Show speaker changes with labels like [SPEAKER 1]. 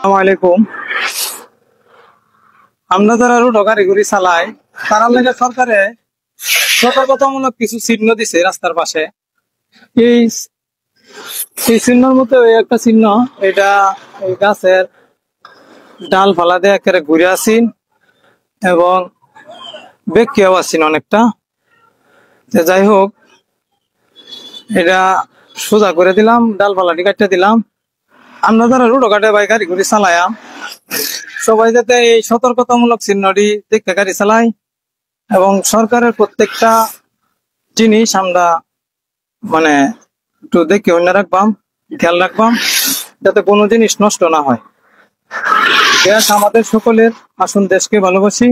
[SPEAKER 1] আসসালামাইকুম। আমরা যারা রোড গাড়ি ঘুরি চালাই তারা লেগে সরকারে সতর্কতামূলক কিছু চিহ্ন দিছে রাস্তার পাশে। এই এই চিহ্নের মধ্যে ওই একটা চিহ্ন, এটা এই গাছের ডাল ফালা দিয়ে একেবারে ঘুরে আসিন এবং বেঁকেও আসিন অনেকটা। যাই হোক, এটা সোজা করে দিলাম, ডাল ফালাটি কাটতে দিলাম। আমরা যারা রোড ঘাটে বাই গাড়ি ঘুরি চালায়াম সবাই যাতে এই সতর্কতামূলক চিহ্নটি দেখে গাড়ি চালাই এবং সরকারের প্রত্যেকটা জিনিস আমরা মানে একটু দেখে অন্য রাখবাম, খেয়াল রাখবাম যাতে কোনো জিনিস নষ্ট না হয়। দেশ আমাদের সকলের, আসুন দেশকে ভালোবাসি।